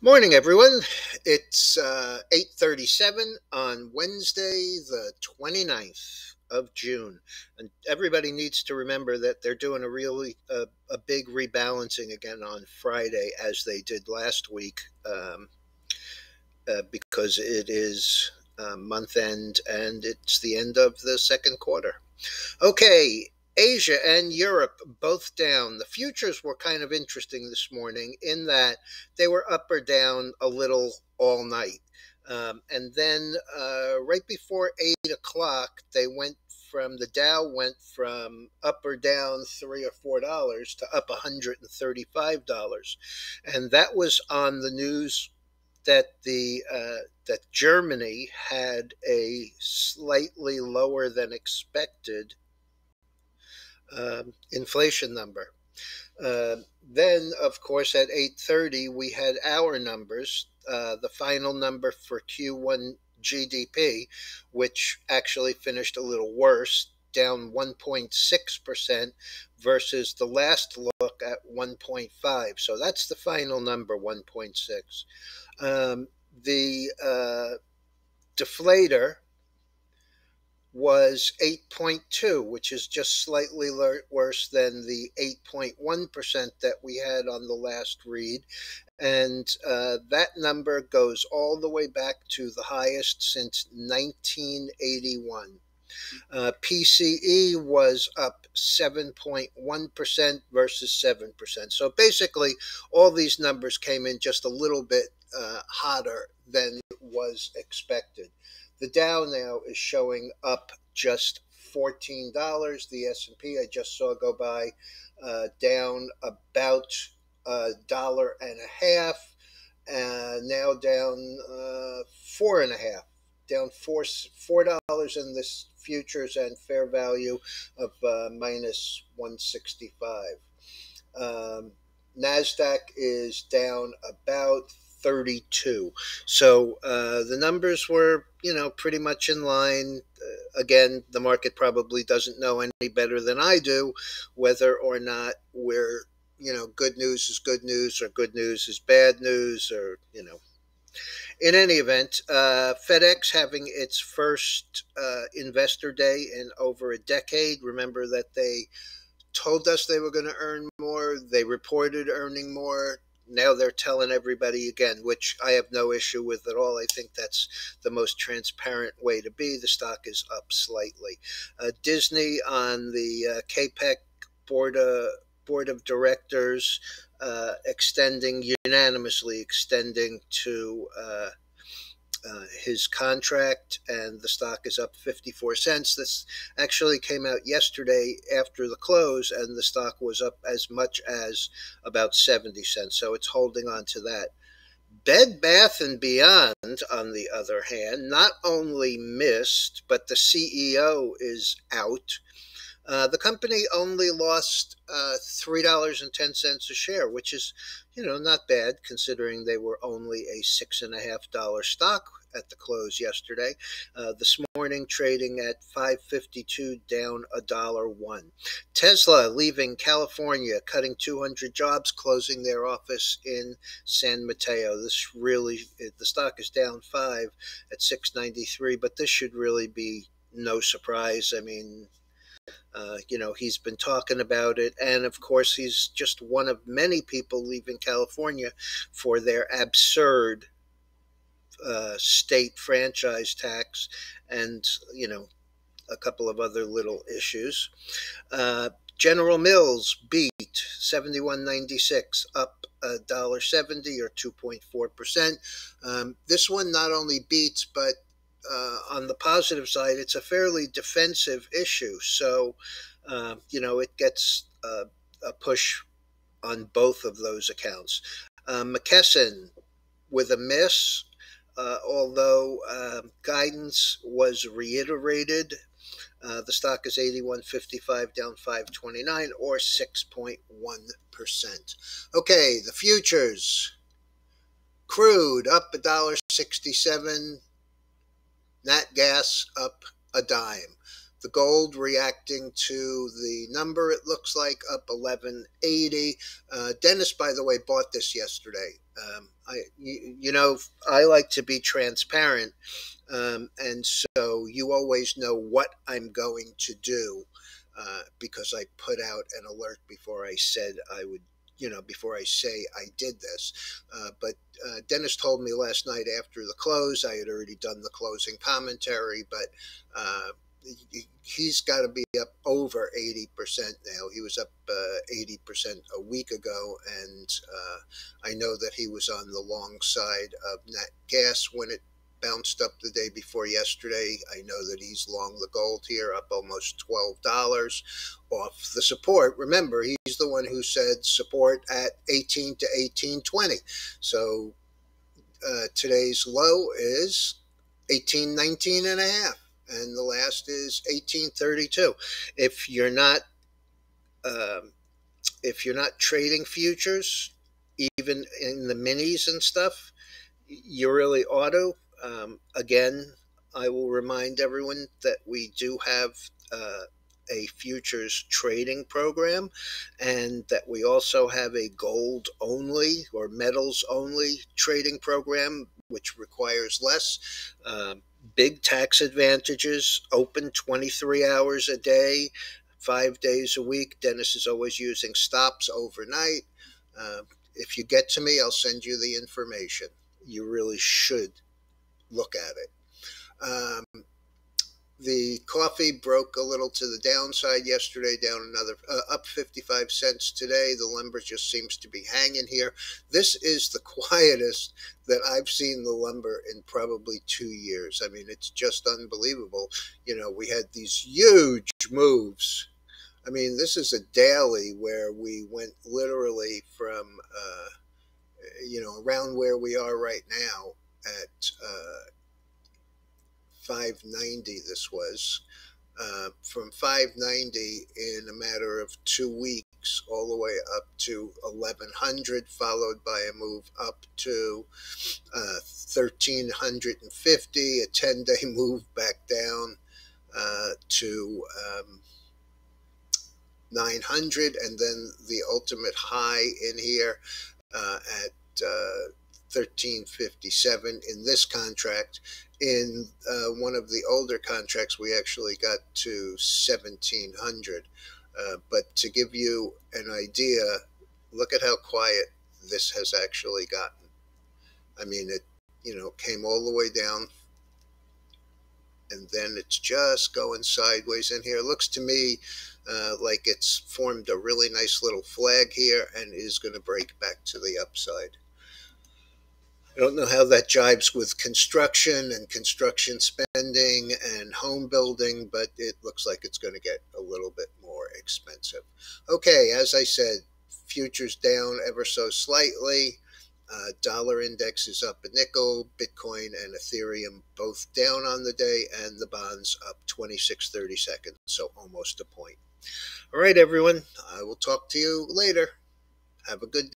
Morning, everyone. It's 8:37 on Wednesday, the 29th of June. And everybody needs to remember that they're doing a big rebalancing again on Friday, as they did last week, because it is month end and it's the end of the second quarter. Okay, Asia and Europe both down. The futures were kind of interesting this morning in that they were up or down a little all night. And then right before 8 o'clock, the Dow went from up or down $3 or $4 to up $135. And that was on the news that Germany had a slightly lower than expected inflation number. Then, of course, at 8:30, we had our numbers, the final number for Q1 GDP, which actually finished a little worse, down 1.6% versus the last look at 1.5. So that's the final number, 1.6. The deflator was 8.2, which is just slightly worse than the 8.1% that we had on the last read. And that number goes all the way back to the highest since 1981. PCE was up 7.1% versus 7%. So basically, all these numbers came in just a little bit hotter than was expected. The Dow now is showing up just $14. The S&P I just saw go by down about $1.50, now down 4.50, down $4 in this futures and fair value of minus 165. Nasdaq is down about 32. So the numbers were, pretty much in line. Again, the market probably doesn't know any better than I do whether or not we're, good news is good news or good news is bad news, or, In any event, FedEx having its first investor day in over a decade. Remember that they told us they were going to earn more. They reported earning more. Now they're telling everybody again, which I have no issue with at all. I think that's the most transparent way to be. The stock is up slightly. Disney on the CAPEC board of directors unanimously extending to his contract, and the stock is up 54 cents. This actually came out yesterday after the close, and the stock was up as much as about 70 cents. So it's holding on to that. Bed Bath & Beyond, on the other hand, not only missed, but the CEO is out. The company only lost $3.10 a share, which is, not bad considering they were only a $6.50 stock at the close yesterday. This morning trading at 552, down $1.01. Tesla leaving California, cutting 200 jobs, closing their office in San Mateo. The stock is down 5 at 693, but this should really be no surprise. I mean, he's been talking about it, and of course he's just one of many people leaving California for their absurd state franchise tax and, a couple of other little issues. General Mills beat 71.96, up $1.70 or 2.4%. This one not only beats, but on the positive side, it's a fairly defensive issue. So, it gets a push on both of those accounts. McKesson with a miss, although guidance was reiterated. The stock is 81.55, down 5.29 or 6.1%. Okay, the futures. Crude up $1.67. Nat gas up a dime. The gold reacting to the number, it looks like, up 11.80. Dennis, by the way, bought this yesterday. I like to be transparent, and so you always know what I'm going to do, because I put out an alert before I said I would. Before I say I did this. But Dennis told me last night after the close, I had already done the closing commentary, but uh, he's got to be up over 80% now. He was up 80% a week ago, and I know that he was on the long side of nat gas when it bounced up the day before yesterday. I know that he's long the gold here, up almost $12 off the support. Remember, he's the one who said support at 18 to 18.20. So today's low is 18.19 and a half, and the last is 18.32. If you're not um, if you're not trading futures, even in the minis and stuff, you really ought to. Again, I will remind everyone that we do have a futures trading program, and that we also have a gold only or metals only trading program, which requires less. Big tax advantages, open 23 hours a day, 5 days a week. Dennis is always using stops overnight. Uh, if you get to me, I'll send you the information. You really should look at it. The coffee broke a little to the downside yesterday, down another, up 55 cents today. The lumber just seems to be hanging here. This is the quietest that I've seen the lumber in probably 2 years. I mean, it's just unbelievable. We had these huge moves. I mean, this is a daily where we went literally from, around where we are right now at 590. This was from 590 in a matter of 2 weeks, all the way up to 1100, followed by a move up to 1350, a 10-day move back down to 900, and then the ultimate high in here at 1357 in this contract. In one of the older contracts, we actually got to 1700. But to give you an idea, look at how quiet this has actually gotten. I mean, it came all the way down, and then it's just going sideways in here. It looks to me like it's formed a really nice little flag here and is going to break back to the upside. I don't know how that jibes with construction and construction spending and home building, but it looks like it's going to get a little bit more expensive. Okay, as I said, futures down ever so slightly. Dollar index is up a nickel. Bitcoin and Ethereum both down on the day, and the bonds up 26/32, so almost a point. All right, everyone. I will talk to you later. Have a good day.